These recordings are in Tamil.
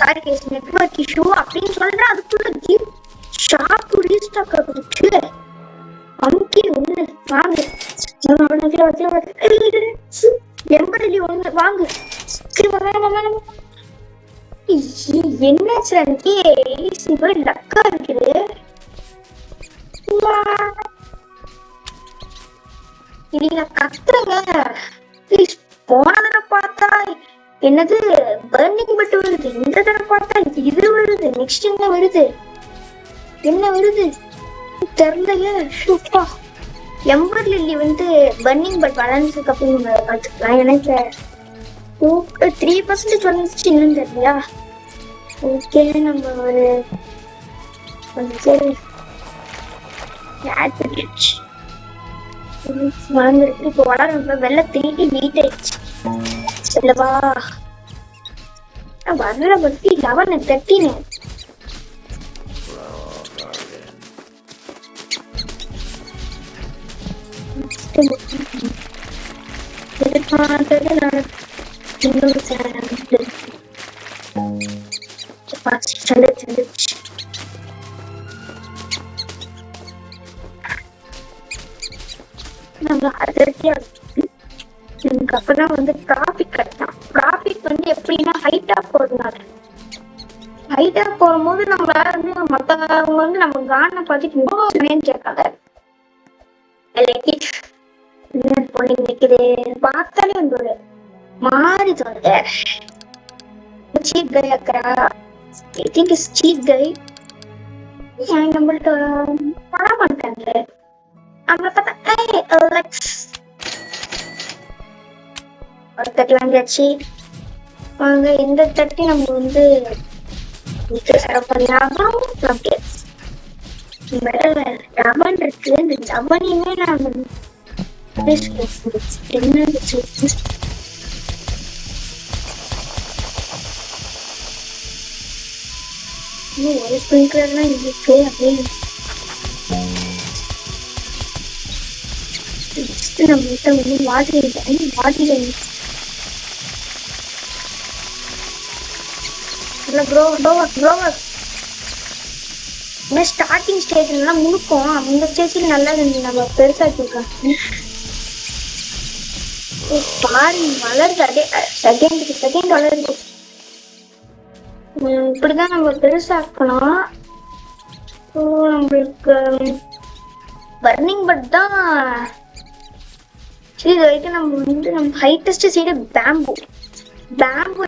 சாரி கேஸ் நெட்வொர்க் இஷ்யூ அப்படின்னு சொல்றேன். அதுக்குள்ள ஷாப் ரீஸ்டாக் ஆகுது. அமுக்கி ஒண்ணு வாங்கு எம்பரலி ஒண்ணு வாங்கு. என்ன லக்கா இருக்குது. நீங்க கத்துறங்க. போன தடவை பார்த்தா என்னது பர்னிங் பட் வருது, இந்த தடவை பார்த்தா இது வருது. நெக்ஸ்ட் என்ன வருது தெரியலையே. சூப்பா எம்பர் லில்லி வந்து பர்னிங் பட் வளர்ந்ததுக்கு அப்புறம் பார்த்துக்கலாம். எனக்கு 3% வந்துச்சு, இன்னும் தெரியலையா. ஓகே நம்ம ஒரு வளர்ந்துருக்கு. இப்போ வளர வெள்ள திருட்டி வீட் ஆயிடுச்சு. சொல்லவா வர்ற பத்தி 11 13 எனக்கு அப்பதான் வந்து ப்ராஃபிட் கிடைக்கும். ப்ராஃபிட் வந்து எப்படின்னா ஹைட்டா போறதுனால. ஹைட்டா போகும்போது நம்மளால வந்து மத்தவங்க வந்து நம்ம கான பார்த்துட்டு கேட்காத பொண்ணு நிக்குது பார்த்தாலே வந்து ஒரு மாறி தோணுது. சீப் கை அக்கா ஐ திங்க் இஸ் சீப் கை. நம்மள்ட்ட பண்ண மாட்டாங்க. நம்மள பார்த்தா ஒரு தட்டி வாங்கியாச்சு. வாங்க இந்த தட்டி நம்ம வந்து ரபன் இருக்கு. இந்த ஜபனியுமே நான் என்ன ஒரு ஸ்பிரிங்க்லர் தான் இருக்கு. அப்படின்னு நம்மகிட்ட வந்து வாட்டர் ஸ்டார்டிங் ஸ்டேஜ்ல முழுக்கும். அந்த ஸ்டேஜ்ல நல்லா நம்ம பெருசாக்கிருக்காங்க. பாருங்க வளருது. அதே செகண்ட் வளருது. இப்படிதான் நம்ம பெருசாக்கணும். நம்மளுக்கு பர்னிங் பட் தான் இது வரைக்கும். நம்ம வந்து நம்ம ஹைட்டஸ்ட் சைடு பேம்பு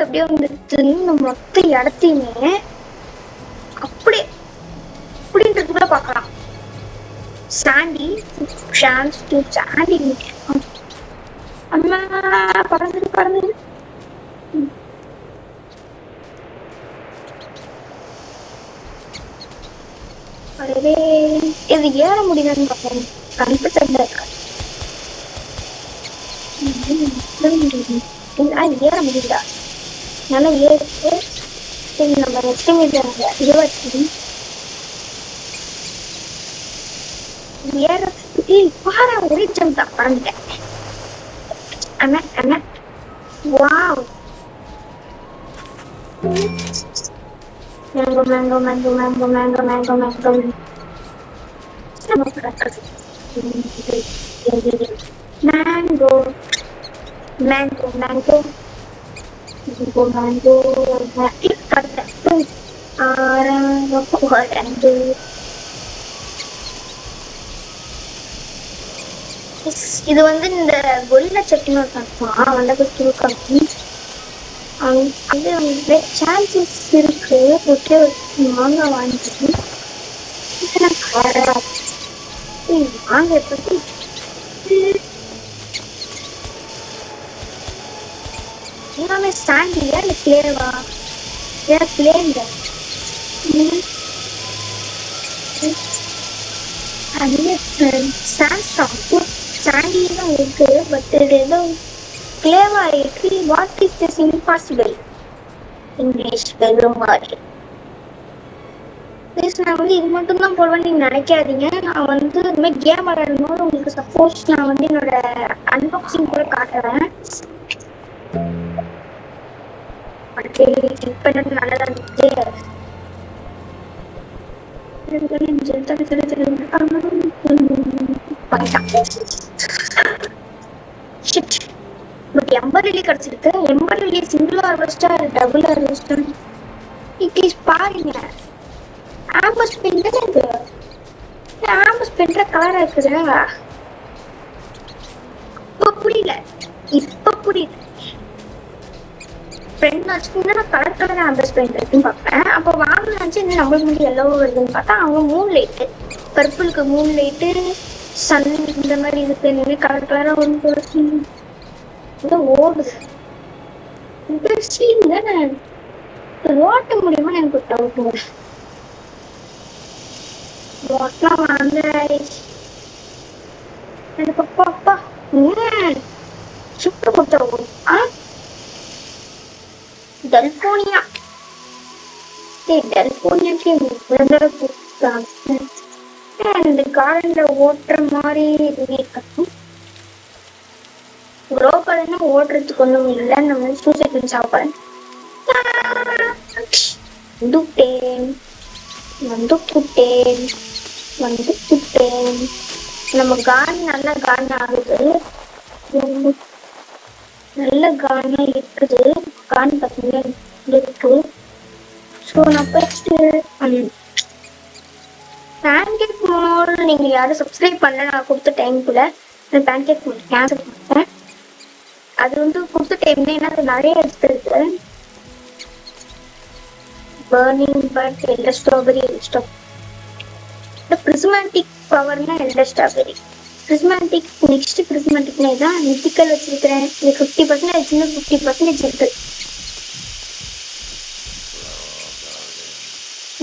எப்படியோ வந்துருச்சுன்னு நம்ம மொத்த இடத்தையுமே அப்படின்றதுக்குள்ள பார்க்கலாம். சாண்டி அம்மா பறந்துது. இது ஏற முடியுதான்னு பார்ப்போம். கம்ஃபர்டபிளா இருக்கா ஏற முடியுதா? நல்லா ஏறிட்டு நம்ம எஸ்டிமேட் 20 ஏறதுக்கு பாரு ஒரே ஜம்ப் தான் பறந்துட்டேன். வாவ் மேங்கோ இது வந்து இந்த கொல்ல சட்னி வந்து சான்சஸ் இருக்கு. மாங்காய் வாங்கிட்டு மாங்காய் பத்தி எல்லாமே சாண்டியா இல்ல பிளேவா? பிளேங்க அதுவே சாண்டியும் இருக்கு. பட் இது ஏதோ கிளேவா இருக்கு. What is this impossible? English வெறும் மாதிரி. நான் வந்து இது மட்டும் தான் போடுவேன்னு நீங்க நினைக்காதீங்க. நான் வந்து இதுமாதிரி கேம் விளையாடும்போது உங்களுக்கு சப்போஸ் நான் வந்து என்னோட அன்பாக்சிங் கூட காட்டுறேன். இப்ப நல்லதா இருந்துச்சு. பட் எம்பர்லி கிடைச்சிருக்கு. எம்பர்லி சிங்கிள் ஹார்வெஸ்டா டபுள் ஹார்வெஸ்டா இட்லீஸ்ட் பாருங்க. ஆம்பஸ் பின்ன இது ஆம்பஸ் பின்ற கலரா இருக்குதுங்க. இப்ப புரியல. இப்ப புரியுது. ஃப்ரெண்ட் வச்சுக்கிங்கன்னா கலர் கலர் ஆம்பஸ் பெயிண்ட் இருக்குன்னு பார்ப்பேன். அப்போ வாங்க நினச்சி இன்னும் நம்மளுக்கு மட்டும் எல்லோ வருதுன்னு பார்த்தா அவங்க மூன் லைட்டு பர்பிளுக்கு மூன் லைட்டு சன் இந்த மாதிரி இதுக்கு எல்லாமே கலர் கலராக வந்து ஓடுது. இன்ட்ரெஸ்டிங் தானே. ஓட்ட முடியுமா எனக்கு ஒரு டவுட். ஓட்டலாம் வாங்க எனக்கு அப்பா அப்பா சூப்பர் கொடுத்தோம். டெல்போனியா டெல்போனியாக்கு இந்த கார்டன்ல ஓட்டுற மாதிரி இருக்கணும். ரோக்கல்னா ஓட்டுறதுக்கு ஒண்ணும் இல்லை. நம்ம சூசைட் பண்ணி சாப்பிடுறேன். வந்துட்டேன். நம்ம கார்டன் நல்லா கார்டன் ஆகுது. நல்ல கார்டனா இருக்குது. கார்டன் பார்த்தீங்கன்னா இருக்கு. ஸோ நான் ஃபர்ஸ்ட் பேன்கேக் மோட் நீங்க யாரும் சப்ஸ்கிரைப் பண்ணல. நான் கொடுத்த டைம்குள்ள பேன்கேக் மோட் கேன்சல் பண்ணேன். அது வந்து கொடுத்த டைம்ல ஏன்னா அது நிறைய எடுத்துருக்கு. Burning but elder strawberry prismatic பவர்னா எல்டர் ஸ்ட்ராபெரி பிரிஸ்மேட்டிக். நெக்ஸ்ட் பிரிஸ்மேட்டிக்னா தான் மித்திக்கல் வச்சிருக்கிறேன். இது 50% சின்ன 50% இருக்கு.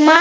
Ma,